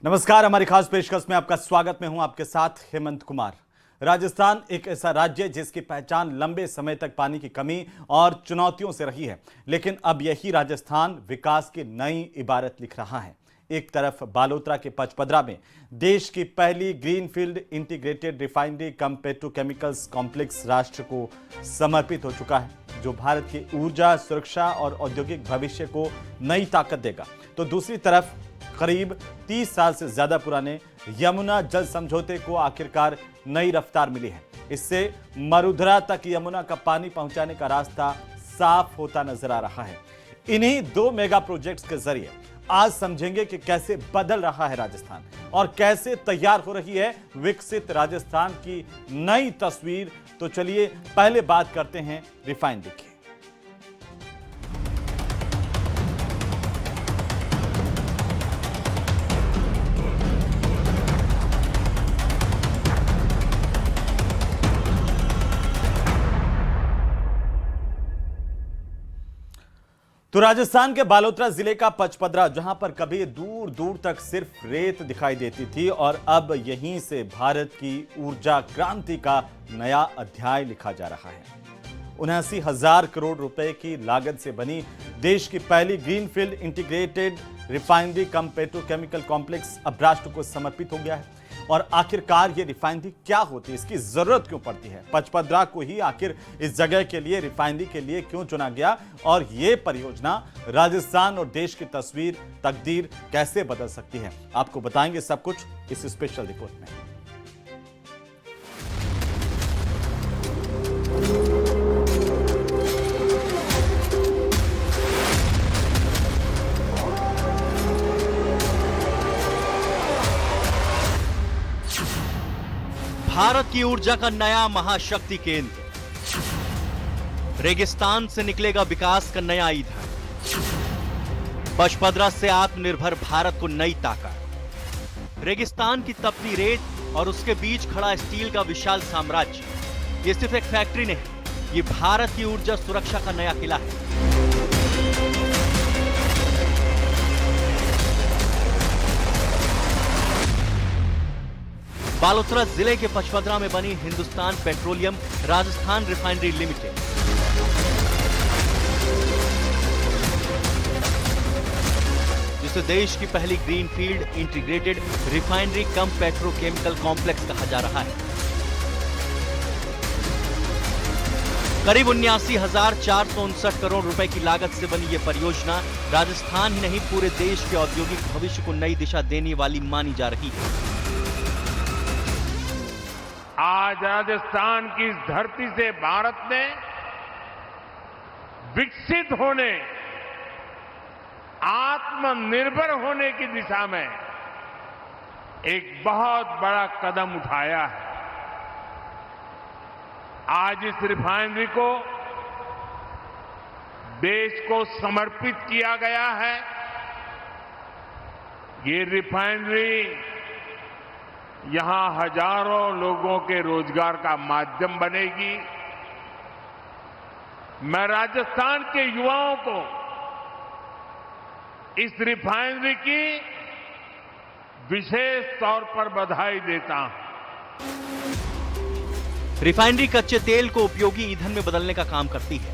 नमस्कार, हमारी खास पेशकश में आपका स्वागत। मैं हूं आपके साथ हेमंत कुमार। राजस्थान एक ऐसा राज्य है जिसकी पहचान लंबे समय तक पानी की कमी और चुनौतियों से रही है, लेकिन अब यही राजस्थान विकास की नई इबारत लिख रहा है। एक तरफ बालोतरा के पचपदरा में देश की पहली ग्रीनफील्ड इंटीग्रेटेड रिफाइनरी कम पेट्रोकेमिकल्स कॉम्प्लेक्स राष्ट्र को समर्पित हो चुका है, जो भारत की ऊर्जा सुरक्षा और औद्योगिक भविष्य को नई ताकत देगा। तो दूसरी तरफ करीब 30 साल से ज्यादा पुराने यमुना जल समझौते को आखिरकार नई रफ्तार मिली है। इससे मरुधरा तक यमुना का पानी पहुंचाने का रास्ता साफ होता नजर आ रहा है। इन्हीं दो मेगा प्रोजेक्ट्स के जरिए आज समझेंगे कि कैसे बदल रहा है राजस्थान और कैसे तैयार हो रही है विकसित राजस्थान की नई तस्वीर। तो चलिए पहले बात करते हैं रिफाइनरी की। तो राजस्थान के बालोतरा जिले का पचपदरा, जहां पर कभी दूर दूर तक सिर्फ रेत दिखाई देती थी, और अब यहीं से भारत की ऊर्जा क्रांति का नया अध्याय लिखा जा रहा है। 79,000 करोड़ रुपए की लागत से बनी देश की पहली ग्रीनफील्ड इंटीग्रेटेड रिफाइनरी कम पेट्रोकेमिकल कॉम्प्लेक्स अब राष्ट्र को समर्पित हो गया है। और आखिरकार ये रिफाइनरी क्या होती है, इसकी जरूरत क्यों पड़ती है, पचपदरा को ही आखिर इस जगह के लिए, रिफाइनरी के लिए क्यों चुना गया, और ये परियोजना राजस्थान और देश की तस्वीर, तकदीर कैसे बदल सकती है, आपको बताएंगे सब कुछ इस स्पेशल रिपोर्ट में। भारत की ऊर्जा का नया महाशक्ति केंद्र, रेगिस्तान से निकलेगा विकास का नया ईंधन, पचपदरा से आत्मनिर्भर भारत को नई ताकत। रेगिस्तान की तपती रेत और उसके बीच खड़ा स्टील का विशाल साम्राज्य, ये सिर्फ एक फैक्ट्री नहीं, ये भारत की ऊर्जा सुरक्षा का नया किला है। बालोतरा जिले के पचपदरा में बनी Hindustan petroleum Rajasthan refinery limited जिसे देश की पहली ग्रीनफील्ड इंटीग्रेटेड रिफाइनरी कम पेट्रोकेमिकल कॉम्प्लेक्स कहा जा रहा है। करीब 79,459 करोड़ रुपए की लागत से बनी यह परियोजना राजस्थान ही नहीं, पूरे देश के औद्योगिक भविष्य को नई दिशा देने वाली मानी जा रही है। आज राजस्थान की इस धरती से भारत ने विकसित होने, आत्मनिर्भर होने की दिशा में एक बहुत बड़ा कदम उठाया है। आज इस रिफाइनरी को देश को समर्पित किया गया है। ये रिफाइनरी यहां हजारों लोगों के रोजगार का माध्यम बनेगी। मैं राजस्थान के युवाओं को इस रिफाइनरी की विशेष तौर पर बधाई देता हूं। रिफाइनरी कच्चे तेल को उपयोगी ईंधन में बदलने का काम करती है।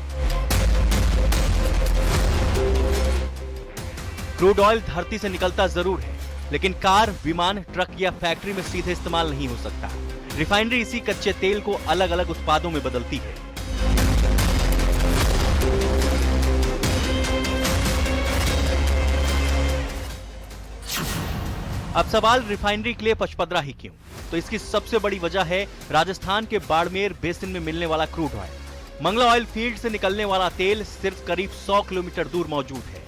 क्रूड ऑयल धरती से निकलता जरूर है, लेकिन कार, विमान, ट्रक या फैक्ट्री में सीधे इस्तेमाल नहीं हो सकता। रिफाइनरी इसी कच्चे तेल को अलग अलग उत्पादों में बदलती है। अब सवाल रिफाइनरी के लिए पचपदरा ही क्यों? तो इसकी सबसे बड़ी वजह है राजस्थान के बाड़मेर बेसिन में मिलने वाला crude oil. Mangala oil field से निकलने वाला तेल सिर्फ करीब 100 किलोमीटर दूर मौजूद है।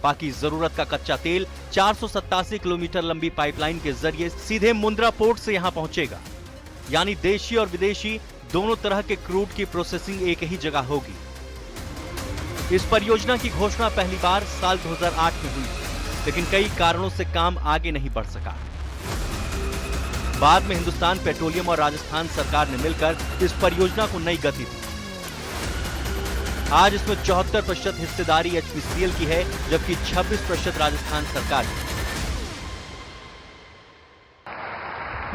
बाकी जरूरत का कच्चा तेल 487 किलोमीटर लंबी पाइपलाइन के जरिए सीधे मुंद्रा पोर्ट से यहां पहुंचेगा। यानी देशी और विदेशी दोनों तरह के क्रूड की प्रोसेसिंग एक ही जगह होगी। इस परियोजना की घोषणा पहली बार साल 2008 में हुई, लेकिन कई कारणों से काम आगे नहीं बढ़ सका। बाद में हिंदुस्तान पेट्रोलियम और राजस्थान सरकार ने मिलकर इस परियोजना को नई गति दी। आज इसमें 74% हिस्सेदारी एचपीसीएल की है, जबकि 26% राजस्थान सरकार की।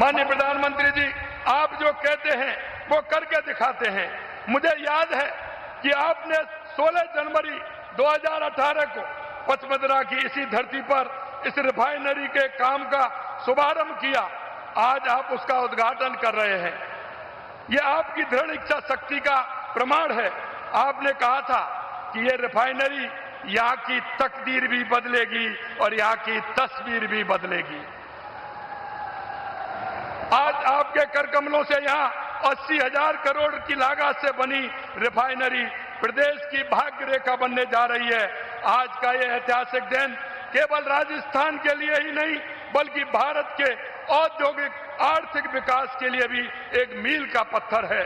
माननीय प्रधानमंत्री जी, आप जो कहते हैं वो करके दिखाते हैं। मुझे याद है कि आपने 16 जनवरी 2018 को पचमदरा की इसी धरती पर इस रिफाइनरी के काम का शुभारंभ किया। आज आप उसका उद्घाटन कर रहे हैं। ये आपकी दृढ़ इच्छा शक्ति का प्रमाण है। आपने कहा था कि ये रिफाइनरी यहाँ की तकदीर भी बदलेगी और यहाँ की तस्वीर भी बदलेगी। आज आपके कर कमलों से यहाँ 80,000 करोड़ की लागत से बनी रिफाइनरी प्रदेश की भाग्य रेखा बनने जा रही है। आज का ये ऐतिहासिक दिन केवल राजस्थान के लिए ही नहीं बल्कि भारत के औद्योगिक आर्थिक विकास के लिए भी एक मील का पत्थर है।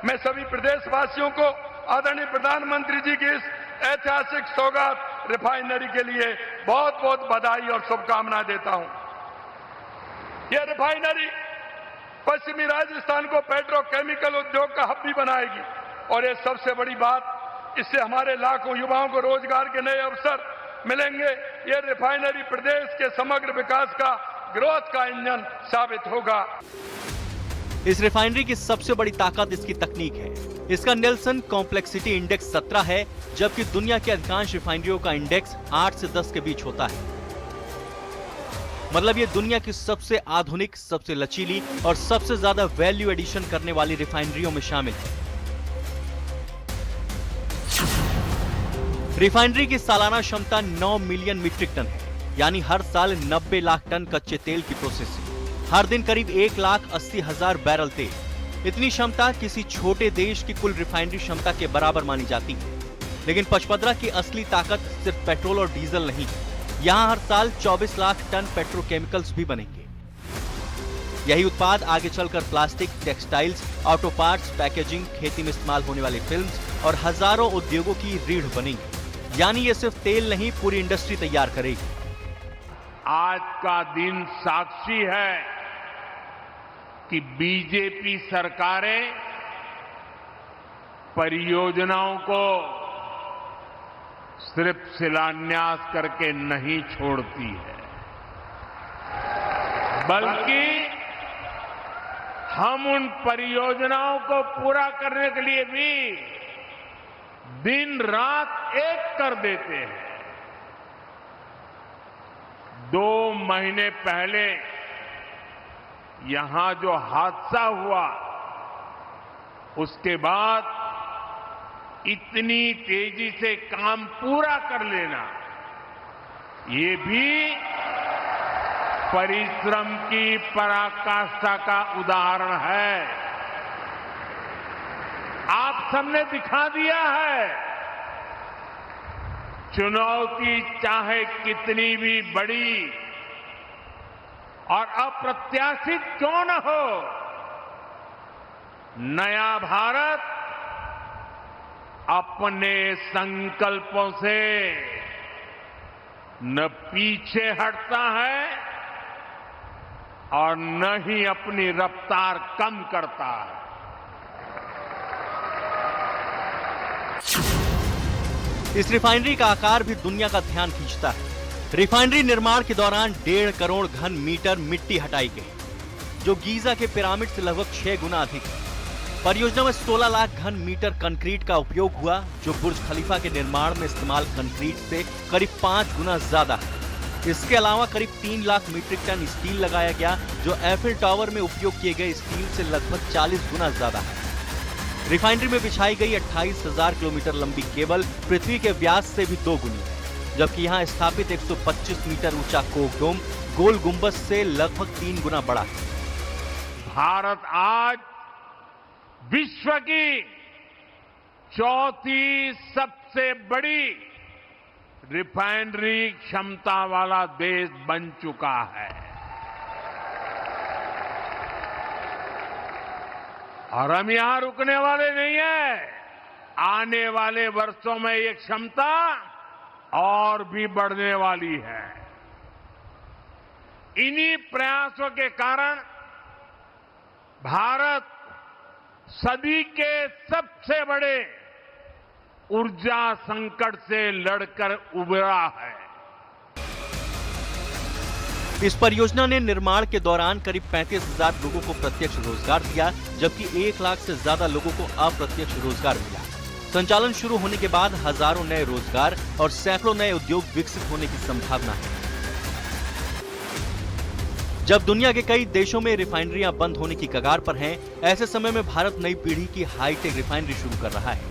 मैं सभी प्रदेशवासियों को आदरणीय प्रधानमंत्री जी की इस ऐतिहासिक सौगात रिफाइनरी के लिए बहुत बहुत बधाई और शुभकामनाएं देता हूं। यह रिफाइनरी पश्चिमी राजस्थान को पेट्रोकेमिकल उद्योग का हब भी बनाएगी और ये सबसे बड़ी बात, इससे हमारे लाखों युवाओं को रोजगार के नए अवसर मिलेंगे। ये रिफाइनरी प्रदेश के समग्र विकास का ग्रोथ का इंजन साबित होगा। इस रिफाइनरी की सबसे बड़ी ताकत इसकी तकनीक है। इसका नेल्सन कॉम्प्लेक्सिटी इंडेक्स 17 है, जबकि दुनिया की अधिकांश रिफाइनरियों का इंडेक्स 8 से 10 के बीच होता है। मतलब ये दुनिया की सबसे आधुनिक, सबसे लचीली और सबसे ज्यादा वैल्यू एडिशन करने वाली रिफाइनरियों में शामिल है। रिफाइनरी की सालाना क्षमता 9 मिलियन मीट्रिक टन है, यानी हर साल 90 लाख टन कच्चे तेल की प्रोसेसिंग, हर दिन करीब 1,80,000 बैरल तेल। इतनी क्षमता किसी छोटे देश की कुल रिफाइनरी क्षमता के बराबर मानी जाती है। लेकिन पचपदरा की असली ताकत सिर्फ पेट्रोल और डीजल नहीं, यहाँ हर साल 24 लाख टन पेट्रोकेमिकल्स भी बनेंगे। यही उत्पाद आगे चलकर plastic, textiles, auto parts, packaging, खेती में इस्तेमाल होने वाली फिल्म्स और हजारों उद्योगों की रीढ़ बनेंगी। यानी ये सिर्फ तेल नहीं, पूरी इंडस्ट्री तैयार करेगी। आज का दिन साक्षी है कि बीजेपी सरकारें परियोजनाओं को सिर्फ शिलान्यास करके नहीं छोड़ती है, बल्कि हम उन परियोजनाओं को पूरा करने के लिए भी दिन रात एक कर देते हैं। 2 महीने पहले यहां जो हादसा हुआ, उसके बाद इतनी तेजी से काम पूरा कर लेना, ये भी परिश्रम की पराकाष्ठा का उदाहरण है। आप सबने दिखा दिया है, चुनौती चाहे कितनी भी बड़ी और अप्रत्याशित क्यों न हो, नया भारत अपने संकल्पों से न पीछे हटता है और न ही अपनी रफ्तार कम करता है। इस रिफाइनरी का आकार भी दुनिया का ध्यान खींचता है। रिफाइनरी निर्माण के दौरान 1.5 करोड़ घन मीटर मिट्टी हटाई गई, जो गीजा के पिरामिड से लगभग 6 गुना अधिक है। परियोजना में 16 लाख घन मीटर कंक्रीट का उपयोग हुआ, जो बुर्ज खलीफा के निर्माण में इस्तेमाल कंक्रीट से करीब 5 गुना ज्यादा है। इसके अलावा करीब 3 लाख मीट्रिक टन स्टील लगाया गया, जो एफिल टावर में उपयोग किए गए स्टील से लगभग 40 गुना ज्यादा है। रिफाइनरी में बिछाई गई 28,000 किलोमीटर लंबी केबल पृथ्वी के व्यास से भी 2 गुनी है, जबकि यहाँ स्थापित 125 मीटर ऊंचा कोक डोम गोल गुंबद से लगभग 3 गुना बड़ा है। भारत आज विश्व की चौथी सबसे बड़ी रिफाइनरी क्षमता वाला देश बन चुका है और हम यहां रुकने वाले नहीं हैं। आने वाले वर्षों में ये क्षमता और भी बढ़ने वाली है। इन्हीं प्रयासों के कारण भारत सदी के सबसे बड़े ऊर्जा संकट से लड़कर उबरा है। इस परियोजना ने निर्माण के दौरान करीब 35,000 लोगों को प्रत्यक्ष रोजगार दिया, जबकि 1 लाख से ज्यादा लोगों को अप्रत्यक्ष रोजगार मिला। संचालन शुरू होने के बाद हजारों नए रोजगार और सैकड़ों नए उद्योग विकसित होने की संभावना है। जब दुनिया के कई देशों में रिफाइनरियां बंद होने की कगार पर हैं, ऐसे समय में भारत नई पीढ़ी की हाईटेक रिफाइनरी शुरू कर रहा है।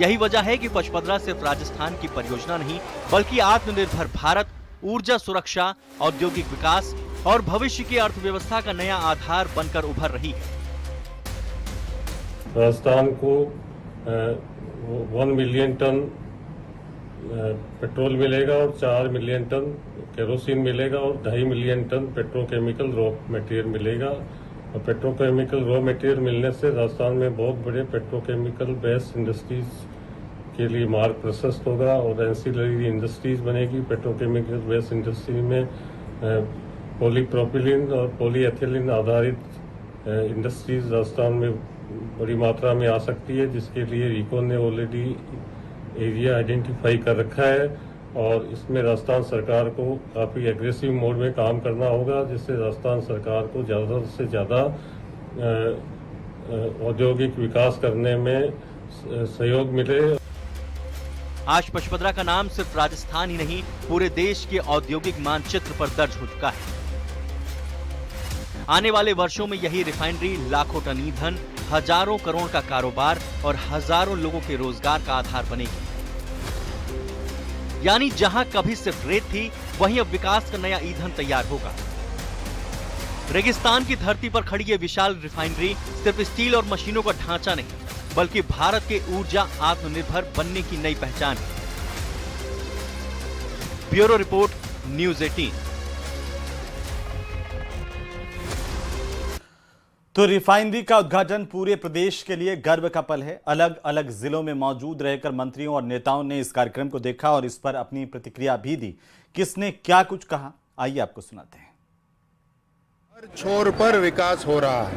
यही वजह है कि पचपदरा सिर्फ राजस्थान की परियोजना नहीं, बल्कि आत्मनिर्भर भारत, ऊर्जा सुरक्षा, औद्योगिक विकास और भविष्य की अर्थव्यवस्था का नया आधार बनकर उभर रही है। राजस्थान को 1 मिलियन टन पेट्रोल मिलेगा और 4 मिलियन टन केरोसिन मिलेगा और 2.5 million ton petrochemical raw material मिलेगा। और पेट्रोकेमिकल रॉ मटेरियल मिलने से राजस्थान में बहुत बड़े पेट्रोकेमिकल बेस्ड इंडस्ट्रीज के लिए मार्ग प्रशस्त होगा और एंसिलरी इंडस्ट्रीज बनेगी। पेट्रोकेमिकल बेस्ड इंडस्ट्री में पॉलीप्रोपिलीन और पॉलीएथिलीन आधारित इंडस्ट्रीज राजस्थान में बड़ी मात्रा में आ सकती है, जिसके लिए रीको ने ऑलरेडी एरिया आइडेंटिफाई कर रखा है और इसमें राजस्थान सरकार को काफ़ी एग्रेसिव मोड में काम करना होगा, जिससे राजस्थान सरकार को ज़्यादा से ज़्यादा औद्योगिक विकास करने में सहयोग मिले। आज पचपदरा का नाम सिर्फ राजस्थान ही नहीं, पूरे देश के औद्योगिक मानचित्र पर दर्ज हो चुका है। आने वाले वर्षों में यही रिफाइनरी लाखों टन ईंधन, हजारों करोड़ का कारोबार और हजारों लोगों के रोजगार का आधार बनेगी। यानी जहां कभी सिर्फ रेत थी, वहीं अब विकास का नया ईंधन तैयार होगा। रेगिस्तान की धरती पर खड़ी ये विशाल रिफाइनरी सिर्फ स्टील और मशीनों का ढांचा नहीं, बल्कि भारत के ऊर्जा आत्मनिर्भर बनने की नई पहचान है। Bureau report, news 18। तो रिफाइनरी का उद्घाटन पूरे प्रदेश के लिए गर्व का पल है। अलग अलग जिलों में मौजूद रहकर मंत्रियों और नेताओं ने इस कार्यक्रम को देखा और इस पर अपनी प्रतिक्रिया भी दी। किसने क्या कुछ कहा, आइए आपको सुनाते हैं। हर छोर पर विकास हो रहा है।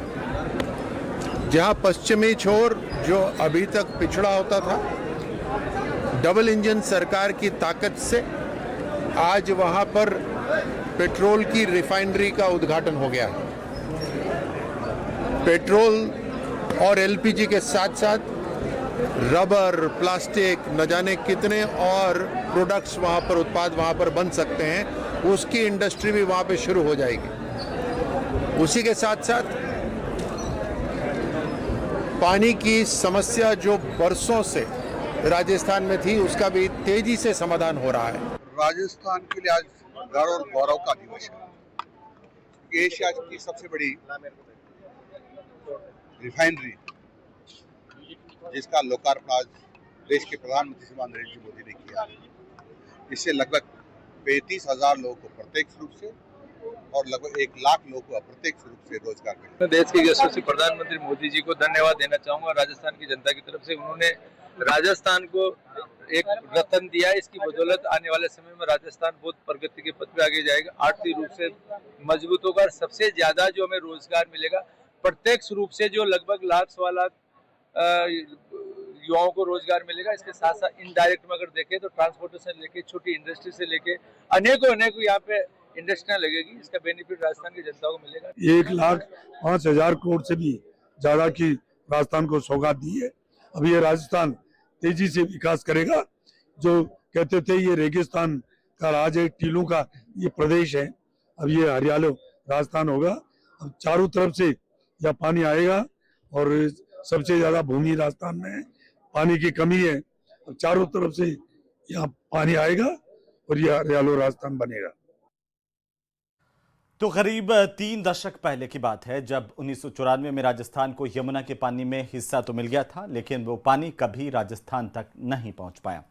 जहां पश्चिमी छोर जो अभी तक पिछड़ा होता था, डबल इंजन सरकार की ताकत से आज वहां पर पेट्रोल की रिफाइनरी का उद्घाटन हो गया है। पेट्रोल और एलपीजी के साथ साथ रबर, प्लास्टिक, न जाने कितने और प्रोडक्ट्स वहां पर, उत्पाद वहां पर बन सकते हैं, उसकी इंडस्ट्री भी वहां पे शुरू हो जाएगी। उसी के साथ साथ पानी की समस्या जो बरसों से राजस्थान में थी, उसका भी तेजी से समाधान हो रहा है। राजस्थान के लिए आज गर्व और गौरव का दिवस है। एशिया की सबसे बड़ी रिफाइनरी, जिसका लोकार्पण आज देश के प्रधानमंत्री श्री नरेंद्र मोदी ने किया है। इससे लगभग 35,000 लोगों को प्रत्यक्ष रूप से और लगभग 1 लाख लोगों को अप्रत्यक्ष रूप से रोजगार मिलेगा। देश के यशस्वी प्रधानमंत्री मोदी जी को धन्यवाद देना चाहूंगा। राजस्थान की जनता की तरफ से उन्होंने राजस्थान को एक रत्न दिया। इसकी बदौलत आने वाले समय में राजस्थान बहुत प्रगति के पथ पे आगे जाएगा, आर्थिक रूप से मजबूत होगा और सबसे ज्यादा जो हमें रोजगार मिलेगा प्रत्यक्ष रूप से, जो लगभग लाख सवा लाख युवाओं को रोजगार मिलेगा। इसके साथ साथ इनडायरेक्ट में अगर देखें तो ट्रांसपोर्टेशन से लेके, छोटी इंडस्ट्री से लेके अनेकों यहाँ पे इंडस्ट्रियां लगेगी। इसका बेनिफिट राजस्थान की जनता को मिलेगा। 1,05,000 करोड़ से भी ज्यादा की राजस्थान को सौगात दी है। अब ये राजस्थान तेजी से विकास करेगा। जो कहते थे ये रेगिस्तान का राज है, टीलों का ये प्रदेश है, अब ये हरियालो राजस्थान होगा। अब चारों तरफ से यह पानी आएगा और सबसे ज्यादा भूमि राजस्थान में है, पानी की कमी है। अब चारों तरफ से यहाँ पानी आएगा और यह हरियालो राजस्थान बनेगा। तो करीब 3 दशक पहले की बात है, जब 1994 में राजस्थान को यमुना के पानी में हिस्सा तो मिल गया था, लेकिन वो पानी कभी राजस्थान तक नहीं पहुंच पाया।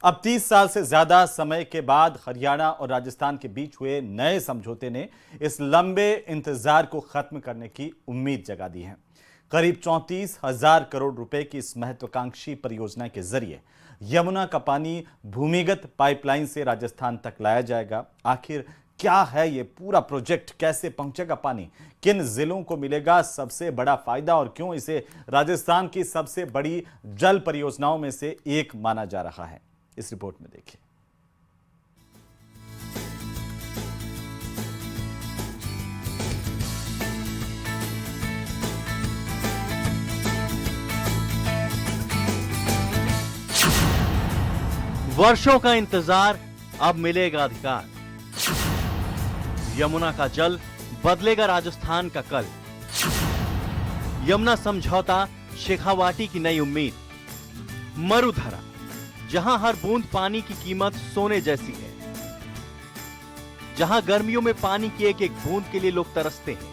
अब 30 साल से ज्यादा समय के बाद हरियाणा और राजस्थान के बीच हुए नए समझौते ने इस लंबे इंतजार को खत्म करने की उम्मीद जगा दी है। करीब 34,000 करोड़ रुपए की इस महत्वाकांक्षी परियोजना के जरिए यमुना का पानी भूमिगत पाइपलाइन से राजस्थान तक लाया जाएगा। आखिर क्या है ये पूरा प्रोजेक्ट, कैसे पहुंचेगा पानी, किन जिलों को मिलेगा सबसे बड़ा फायदा और क्यों इसे राजस्थान की सबसे बड़ी जल परियोजनाओं में से एक माना जा रहा है, इस रिपोर्ट में देखिए। वर्षों का इंतजार, अब मिलेगा अधिकार। यमुना का जल बदलेगा राजस्थान का कल। यमुना समझौता, शेखावाटी की नई उम्मीद। मरुधरा, जहां हर बूंद पानी की कीमत सोने जैसी है, जहां गर्मियों में पानी की एक एक बूंद के लिए लोग तरसते हैं,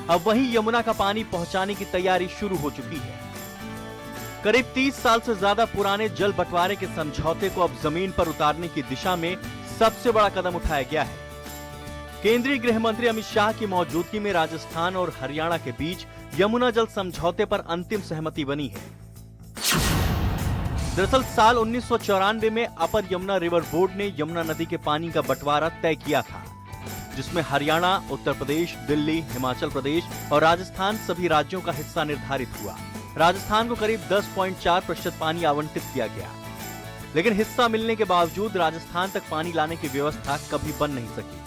अब वहीं यमुना का पानी पहुंचाने की तैयारी शुरू हो चुकी है। करीब 30 साल से ज्यादा पुराने जल बंटवारे के समझौते को अब जमीन पर उतारने की दिशा में सबसे बड़ा कदम उठाया गया है। केंद्रीय गृह मंत्री अमित शाह की मौजूदगी में राजस्थान और हरियाणा के बीच यमुना जल समझौते पर अंतिम सहमति बनी है। दरअसल साल 1994 में अपर यमुना रिवर बोर्ड ने यमुना नदी के पानी का बंटवारा तय किया था, जिसमें हरियाणा, उत्तर प्रदेश, दिल्ली, हिमाचल प्रदेश और राजस्थान सभी राज्यों का हिस्सा निर्धारित हुआ। राजस्थान को करीब 10.4% पानी आवंटित किया गया, लेकिन हिस्सा मिलने के बावजूद राजस्थान तक पानी लाने की व्यवस्था कभी बन नहीं सकी।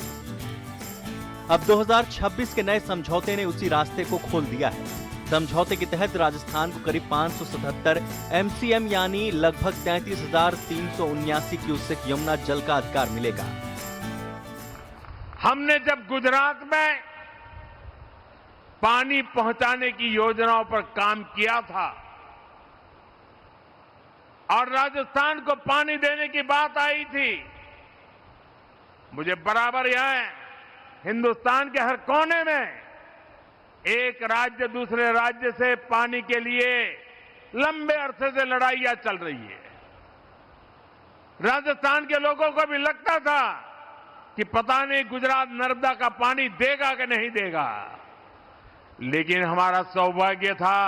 अब 2026 के नए समझौते ने उसी रास्ते को खोल दिया है। समझौते के तहत राजस्थान को करीब 577 MCM यानी लगभग 33,379 क्यूसेक यमुना जल का अधिकार मिलेगा। हमने जब गुजरात में पानी पहुंचाने की योजनाओं पर काम किया था और राजस्थान को पानी देने की बात आई थी, मुझे बराबर यह हिंदुस्तान के हर कोने में एक राज्य दूसरे राज्य से पानी के लिए लंबे अरसे से लड़ाइयां चल रही है। राजस्थान के लोगों को भी लगता था कि पता नहीं गुजरात नर्मदा का पानी देगा कि नहीं देगा, लेकिन हमारा सौभाग्य था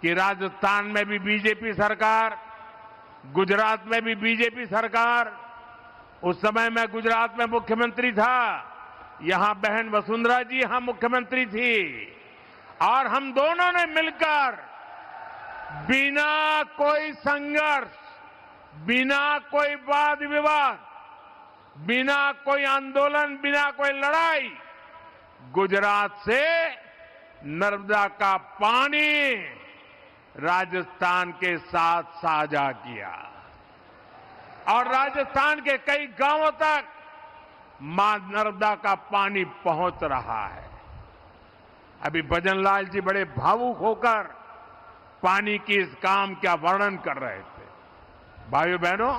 कि राजस्थान में भी बीजेपी सरकार, गुजरात में भी बीजेपी सरकार, उस समय मैं गुजरात में मुख्यमंत्री था, यहां बहन वसुंधरा जी यहां मुख्यमंत्री थी, और हम दोनों ने मिलकर बिना कोई संघर्ष, बिना कोई वाद विवाद, बिना कोई आंदोलन, बिना कोई लड़ाई गुजरात से नर्मदा का पानी राजस्थान के साथ साझा किया और राजस्थान के कई गांवों तक मां नर्मदा का पानी पहुंच रहा है। अभी भजनलाल जी बड़े भावुक होकर पानी की इस काम का वर्णन कर रहे थे। भाइयों बहनों,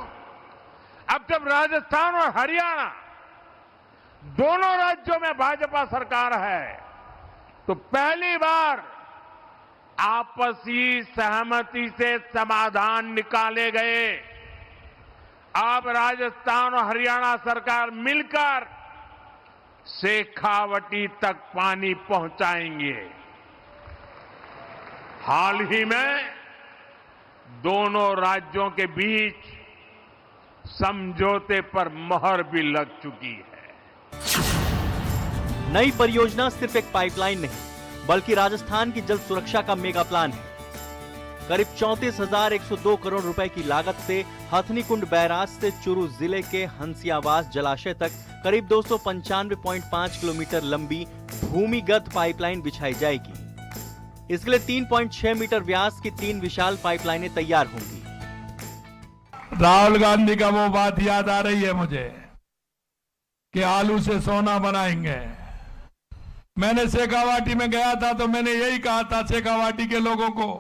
अब जब राजस्थान और हरियाणा दोनों राज्यों में भाजपा सरकार है, तो पहली बार आपसी सहमति से समाधान निकाले गए। अब राजस्थान और हरियाणा सरकार मिलकर शेखावटी तक पानी पहुंचाएंगे। हाल ही में दोनों राज्यों के बीच समझौते पर मोहर भी लग चुकी है। नई परियोजना सिर्फ एक पाइपलाइन नहीं, बल्कि राजस्थान की जल सुरक्षा का मेगा प्लान है। करीब 34,102 करोड़ रुपए की लागत से हथनीकुंड बैराज से चूरू जिले के हंसियावास जलाशय तक करीब 295.5 किलोमीटर लंबी भूमिगत पाइपलाइन बिछाई जाएगी। इसके लिए 3.6 मीटर व्यास की 3 विशाल पाइपलाइनें तैयार होंगी। राहुल गांधी का वो बात याद आ रही है मुझे कि आलू से सोना बनाएंगे। मैंने शेखावाटी में गया था तो मैंने यही कहा था शेखावाटी के लोगों को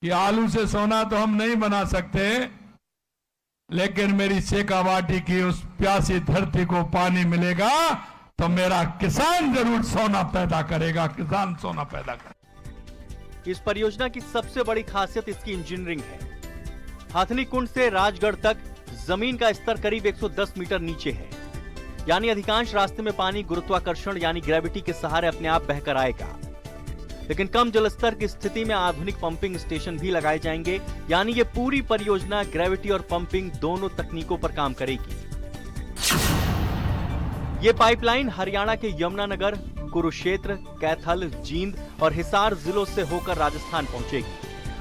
कि आलू से सोना तो हम नहीं बना सकते, लेकिन मेरी शेखावाटी की उस प्यासी धरती को पानी मिलेगा तो मेरा किसान जरूर सोना पैदा करेगा, किसान सोना पैदा करेगा। इस परियोजना की सबसे बड़ी खासियत इसकी इंजीनियरिंग है। हथनीकुंड से राजगढ़ तक जमीन का स्तर करीब 110 मीटर नीचे है, यानी अधिकांश रास्ते में पानी गुरुत्वाकर्षण यानी ग्रेविटी के सहारे अपने आप बहकर आएगा। लेकिन कम जलस्तर की स्थिति में आधुनिक पंपिंग स्टेशन भी लगाए जाएंगे, यानी ये पूरी परियोजना ग्रेविटी और पंपिंग दोनों तकनीकों पर काम करेगी। ये पाइपलाइन हरियाणा के यमुनानगर, कुरुक्षेत्र, कैथल, जींद और हिसार जिलों से होकर राजस्थान पहुंचेगी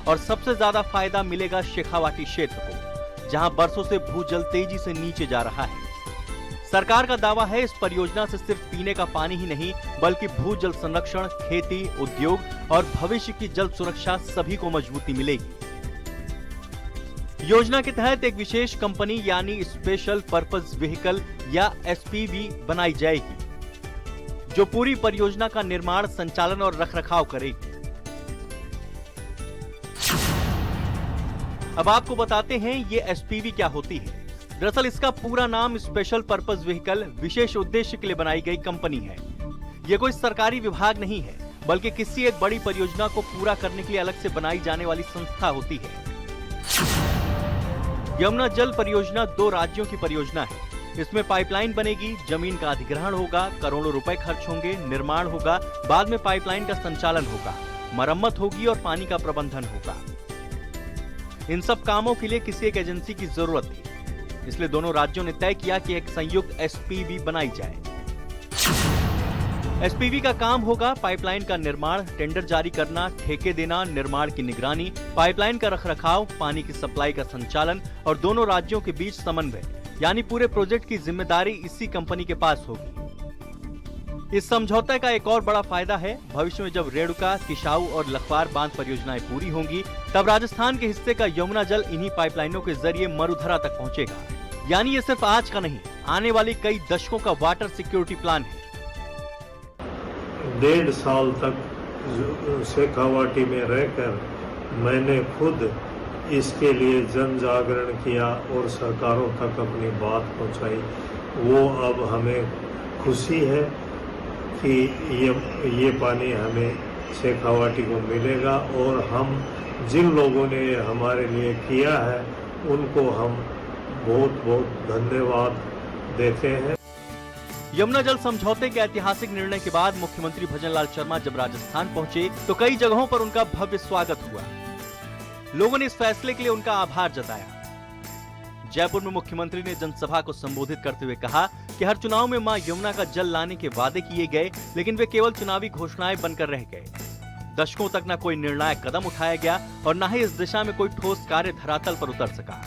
और सबसे ज्यादा फायदा मिलेगा शेखावाटी क्षेत्र को, जहां बरसों से भूजल तेजी से नीचे जा रहा है। सरकार का दावा है इस परियोजना से सिर्फ पीने का पानी ही नहीं, बल्कि भूजल संरक्षण, खेती, उद्योग और भविष्य की जल सुरक्षा सभी को मजबूती मिलेगी। योजना के तहत एक विशेष कंपनी यानी स्पेशल पर्पस व्हीकल या एसपीवी बनाई जाएगी, जो पूरी परियोजना का निर्माण, संचालन और रखरखाव करेगी। अब आपको बताते हैं ये एसपीवी क्या होती है। दरअसल इसका पूरा नाम स्पेशल पर्पस व्हीकल, विशेष उद्देश्य के लिए बनाई गई कंपनी है। ये कोई सरकारी विभाग नहीं है, बल्कि किसी एक बड़ी परियोजना को पूरा करने के लिए अलग से बनाई जाने वाली संस्था होती है। यमुना जल परियोजना 2 राज्यों की परियोजना है। इसमें पाइपलाइन बनेगी, जमीन का अधिग्रहण होगा, करोड़ों रुपए खर्च होंगे, निर्माण होगा, बाद में पाइपलाइन का संचालन होगा, मरम्मत होगी और पानी का प्रबंधन होगा। इन सब कामों के लिए किसी एक एजेंसी की जरूरत थी, इसलिए दोनों राज्यों ने तय किया कि एक संयुक्त एसपीवी बनाई जाए। एसपीवी का काम होगा पाइपलाइन का निर्माण, टेंडर जारी करना, ठेके देना, निर्माण की निगरानी, पाइपलाइन का रखरखाव, पानी की सप्लाई का संचालन और दोनों राज्यों के बीच समन्वय, यानी पूरे प्रोजेक्ट की जिम्मेदारी इसी कंपनी के पास होगी। इस समझौते का एक और बड़ा फायदा है, भविष्य में जब रेणुका, किशाऊ और लखवार बांध परियोजनाएं पूरी होंगी, तब राजस्थान के हिस्से का यमुना जल इन्हीं पाइपलाइनों के जरिए मरुधरा तक पहुंचेगा। यानी ये सिर्फ आज का नहीं, आने वाली कई दशकों का वाटर सिक्योरिटी प्लान है। 1.5 साल तक शेखावाटी में रहकर मैंने खुद इसके लिए जन जागरण किया और सरकारों तक अपनी बात पहुंचाई। वो अब हमें खुशी है कि ये पानी हमें शेखावाटी को मिलेगा और हम जिन लोगों ने हमारे लिए किया है उनको हम बहुत बहुत धन्यवाद देते हैं। यमुना जल समझौते के ऐतिहासिक निर्णय के बाद मुख्यमंत्री भजनलाल शर्मा जब राजस्थान पहुंचे तो कई जगहों पर उनका भव्य स्वागत हुआ। लोगों ने इस फैसले के लिए उनका आभार जताया। जयपुर में मुख्यमंत्री ने जनसभा को संबोधित करते हुए कहा कि हर चुनाव में मां यमुना का जल लाने के वादे किए गए, लेकिन वे केवल चुनावी घोषणाएं बनकर रह गए। दशकों तक न कोई निर्णायक कदम उठाया गया और न ही इस दिशा में कोई ठोस कार्य धरातल पर उतर सका।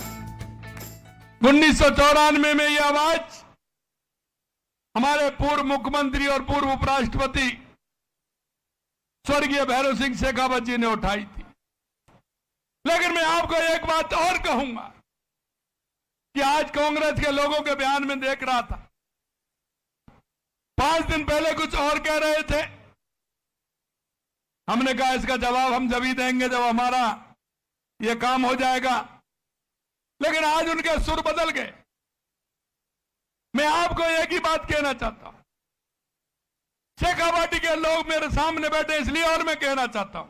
1994 में यह आवाज हमारे पूर्व मुख्यमंत्री और पूर्व उपराष्ट्रपति स्वर्गीय भैरव सिंह शेखावत जी ने उठाई थी। लेकिन मैं आपको एक बात और कहूंगा कि आज कांग्रेस के लोगों के बयान में देख रहा था, 5 दिन पहले कुछ और कह रहे थे। हमने कहा इसका जवाब हम जब ही देंगे जब हमारा यह काम हो जाएगा। लेकिन आज उनके सुर बदल गए। मैं आपको एक ही बात कहना चाहता हूं, शेखावाटी के लोग मेरे सामने बैठे इसलिए और मैं कहना चाहता हूं,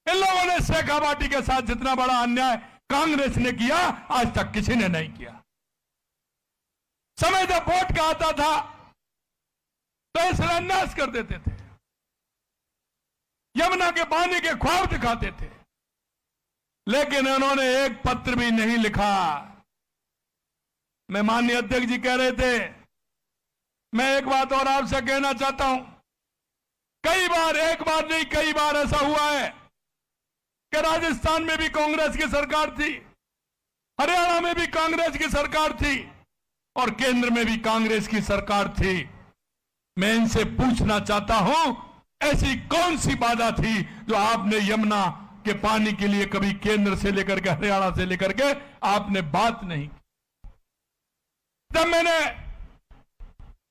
इन लोगों ने शेखावाटी के साथ जितना बड़ा अन्याय कांग्रेस ने किया आज तक किसी ने नहीं किया। समय जब वोट का आता था तो शिलान्यास कर देते थे, यमुना के पानी के ख्वाब दिखाते थे, लेकिन उन्होंने एक पत्र भी नहीं लिखा। मैं माननीय अध्यक्ष जी कह रहे थे, मैं एक बात और आपसे कहना चाहता हूं, कई बार, एक बार नहीं कई बार ऐसा हुआ है कि राजस्थान में भी कांग्रेस की सरकार थी, हरियाणा में भी कांग्रेस की सरकार थी और केंद्र में भी कांग्रेस की सरकार थी। मैं इनसे पूछना चाहता हूं, ऐसी कौन सी बाधा थी जो आपने यमुना के पानी के लिए कभी केंद्र से लेकर के हरियाणा से लेकर के आपने बात नहीं की? जब मैंने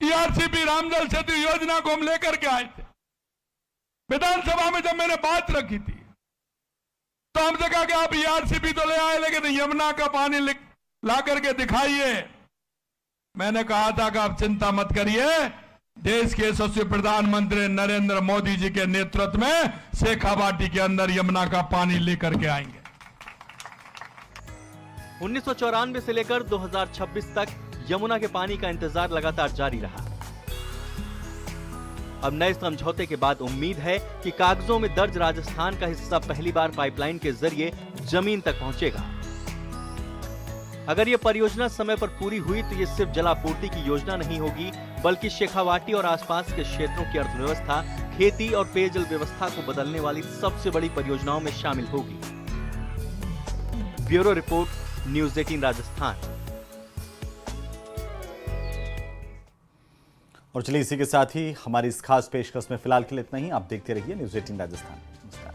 ईआरसीपी रामजल सेतु योजना को हम लेकर के आए थे, विधानसभा में जब मैंने बात रखी थी तो हमसे कहा कि आप ईआरसीपी तो ले आए लेकिन यमुना का पानी ला करके दिखाइए। मैंने कहा था कि आप चिंता मत करिए, देश के यशस्वी प्रधानमंत्री नरेंद्र मोदी जी के नेतृत्व में शेखावाटी के अंदर यमुना का पानी लेकर के आएंगे। 1994 से लेकर 2026 तक यमुना के पानी का इंतजार लगातार जारी रहा। अब नए समझौते के बाद उम्मीद है कि कागजों में दर्ज राजस्थान का हिस्सा पहली बार पाइपलाइन के जरिए जमीन तक पहुंचेगा। अगर यह परियोजना समय पर पूरी हुई तो यह सिर्फ जलापूर्ति की योजना नहीं होगी, बल्कि शेखावाटी और आसपास के क्षेत्रों की अर्थव्यवस्था, खेती और पेयजल व्यवस्था को बदलने वाली सबसे बड़ी परियोजनाओं में शामिल होगी। Bureau report, news 18 Rajasthan. और चलिए इसी के साथ ही हमारी इस खास पेशकश में फिलहाल के लिए इतना ही। आप देखते रहिए न्यूज़ 18 राजस्थान।